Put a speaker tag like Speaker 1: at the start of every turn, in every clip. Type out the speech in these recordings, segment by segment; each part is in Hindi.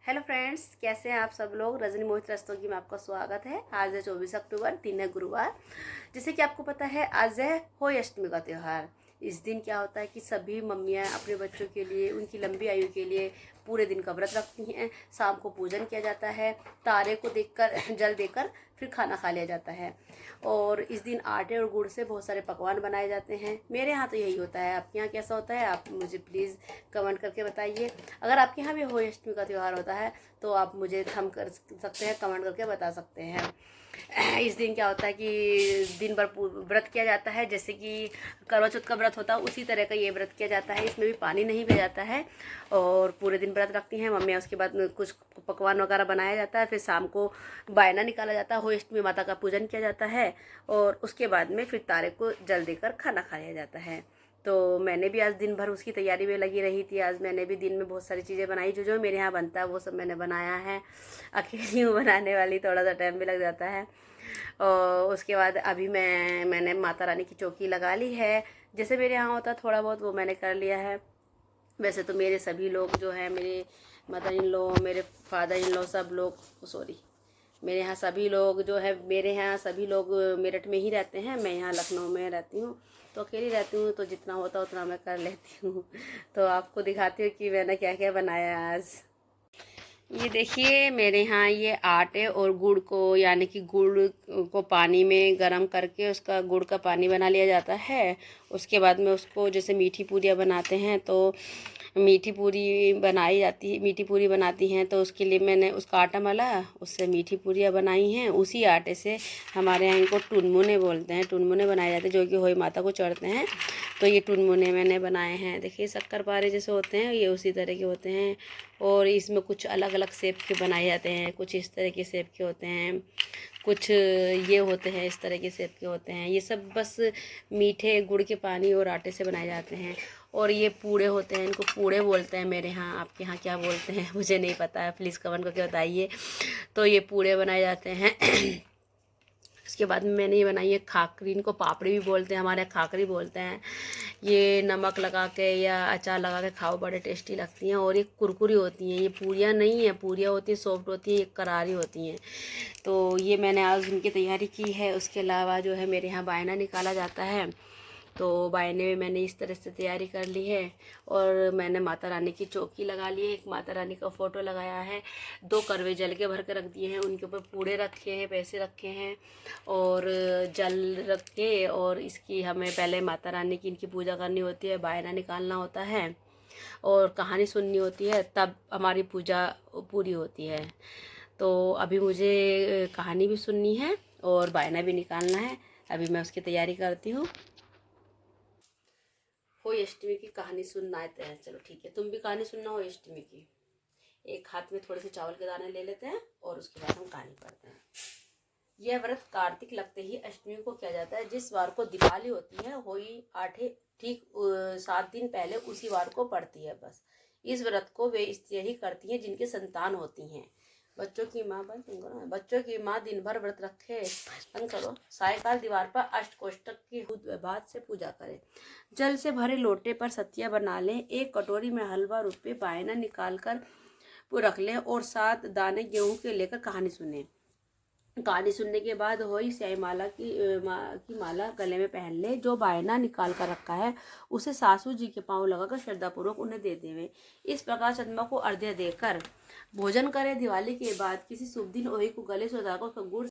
Speaker 1: हेलो फ्रेंड्स, कैसे हैं आप सब लोग। रजनी मोहित रस्तोगी में आपका स्वागत है। आज है 24 अक्टूबर, दिन है गुरुवार। जैसे कि आपको पता है आज है होली अष्टमी का त्यौहार। इस दिन क्या होता है कि सभी मम्मियाँ अपने बच्चों के लिए, उनकी लंबी आयु के लिए पूरे दिन का व्रत रखती हैं। शाम को पूजन किया जाता है, तारे को देखकर जल देकर फिर खाना खा लिया जाता है। और इस दिन आटे और गुड़ से बहुत सारे पकवान बनाए जाते हैं। मेरे यहाँ तो यही होता है। आपके यहाँ कैसा होता है, आप मुझे प्लीज़ कमेंट करके बताइए। अगर आपके यहाँ भी होली अष्टमी का त्यौहार होता है तो आप मुझे थम कर सकते हैं, कमेंट करके बता सकते हैं। इस दिन क्या होता है कि दिन भर व्रत किया जाता है। जैसे कि करवा चौथ का व्रत होता है उसी तरह का ये व्रत किया जाता है। इसमें भी पानी नहीं पिया जाता है और पूरे दिन व्रत रखती हैं मम्मियाँ। उसके बाद में कुछ पकवान वगैरह बनाया जाता है। फिर शाम को बायना निकाला जाता है, होली अष्टमी माता का पूजन किया जाता है और उसके बाद में फिर तारे को जल देकर खाना खाया जाता है। तो मैंने भी आज दिन भर उसकी तैयारी में लगी रही थी। आज मैंने भी दिन में बहुत सारी चीज़ें बनाई, जो जो मेरे यहाँ बनता है वो सब मैंने बनाया है। अकेली हूँ बनाने वाली, थोड़ा सा टाइम भी लग जाता है। और उसके बाद अभी मैंने माता रानी की चौकी लगा ली है। जैसे मेरे यहाँ होता है थोड़ा बहुत वो मैंने कर लिया है। वैसे तो मेरे सभी लोग जो है, मेरे मदर इन लॉ, मेरे फादर इन लॉ, सब लोग मेरे यहाँ सभी लोग जो है, मेरे यहाँ सभी लोग मेरठ में ही रहते हैं। मैं यहाँ लखनऊ में रहती हूँ, तो अकेली रहती हूँ, तो जितना होता उतना मैं कर लेती हूँ। तो आपको दिखाती हूँ कि मैंने क्या क्या बनाया आज। ये देखिए, मेरे यहाँ ये आटे और गुड़ को, यानी कि गुड़ को पानी में गरम करके उसका गुड़ का पानी बना लिया जाता है। उसके बाद में उसको जैसे मीठी पूरियाँ बनाते हैं तो मीठी पूरी बनाई जाती है, मीठी पूरी बनाती हैं तो उसके लिए मैंने उसका आटा मला, उससे मीठी पूरियाँ बनाई हैं। उसी आटे से हमारे यहाँ इनको टुनमुने बोलते हैं, टुनमुने बनाए जाते हैं जो कि होली माता को चढ़ते हैं। तो ये टुनमुने मैंने बनाए हैं। देखिए शक्करपारे जैसे होते हैं, ये उसी तरह के होते हैं। और इसमें कुछ अलग अलग शेप के बनाए जाते हैं, कुछ इस तरह के शेप के होते हैं, कुछ ये होते हैं, इस तरह के शेप के होते हैं। ये सब बस मीठे गुड़ के पानी और आटे से बनाए जाते हैं। और ये पूड़े होते हैं, इनको पूड़े बोलते हैं मेरे यहाँ। आपके यहाँ क्या बोलते हैं मुझे नहीं पता है, प्लीज़ कमेंट करके बताइए। तो ये पूड़े बनाए जाते हैं। उसके बाद में मैंने ये बनाई है खाकरी, इनको पापड़ी भी बोलते हैं, हमारे यहाँ खाकरी बोलते हैं। ये नमक लगा के या अचार लगा के खाओ, बड़े टेस्टी लगती हैं। और ये कुरकुरी होती हैं, ये पूरियाँ नहीं है, पूरियाँ होती हैं सॉफ्ट होती हैं, ये करारी होती हैं। तो ये मैंने आज उनकी तैयारी की है। उसके अलावा जो है मेरे यहाँ बायना निकाला जाता है, तो बायने में मैंने इस तरह से तैयारी कर ली है। और मैंने माता रानी की चौकी लगा ली है, एक माता रानी का फ़ोटो लगाया है, 2 करवे जल के भर के रख दिए हैं, उनके ऊपर पूड़े रखे हैं, पैसे रखे हैं और जल रखे। और इसकी हमें पहले माता रानी की इनकी पूजा करनी होती है, बायना निकालना होता है और कहानी सुननी होती है, तब हमारी पूजा पूरी होती है। तो अभी मुझे कहानी भी सुननी है और बायना भी निकालना है। अभी मैं उसकी तैयारी करती हूँ। होली अष्टमी की कहानी सुनना आते हैं, चलो ठीक है, तुम भी कहानी सुनना होली अष्टमी की। एक हाथ में थोड़े से चावल के दाने ले लेते हैं और उसके बाद हम कहानी पढ़ते हैं। यह व्रत कार्तिक लगते ही अष्टमी को किया जाता है। जिस वार को दिवाली होती है, होली आठे ठीक 7 दिन पहले उसी वार को पड़ती है। बस इस व्रत को वे स्त्रियाँ ही करती हैं जिनकी संतान होती हैं। बच्चों की माँ बच्चों की माँ दिन भर व्रत रखे, बंद करो, सायकाल दीवार पर अष्टकोष्ठक की बाद से पूजा करें। जल से भरे लोटे पर सतिया बना लें, 1 कटोरी में हलवा रुपये बायना निकाल कर रख लें और 7 दाने गेहूं के लेकर कहानी सुने। कहानी सुनने के बाद होई स्याही माला की माला गले में पहन ले। जो बायना निकाल कर रखा है उसे सासू जी के पांव लगाकर श्रद्धापूर्वक उन्हें दे देवे। इस प्रकार चंद्रमा को अर्घ्य देकर भोजन करें। दिवाली के बाद किसी शुभ दिन ओही को गले से उतारकर उसका गुड़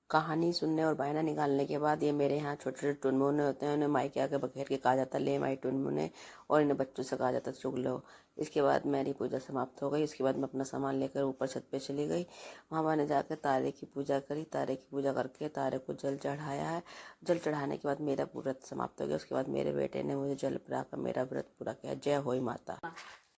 Speaker 1: कहानी सुनने और बायना निकालने के बाद ये मेरे यहाँ छोटे छोटे टुनमुने होते हैं, उन्हें माई के आगे बखेर के कहा जाता है ले माई टुनमुने, और इन्हें बच्चों से कहा जाता है चुग लो। इसके बाद मेरी पूजा समाप्त हो गई। इसके बाद मैं अपना सामान लेकर ऊपर छत पे चली गई। वहाँ मैंने जाकर तारे की पूजा करी। तारे की पूजा करके तारे को जल चढ़ाया है। जल चढ़ाने के बाद मेरा व्रत समाप्त हो गया। उसके बाद मेरे बेटे ने मुझे जल पिलाकर मेरा व्रत पूरा किया। जय होई माता।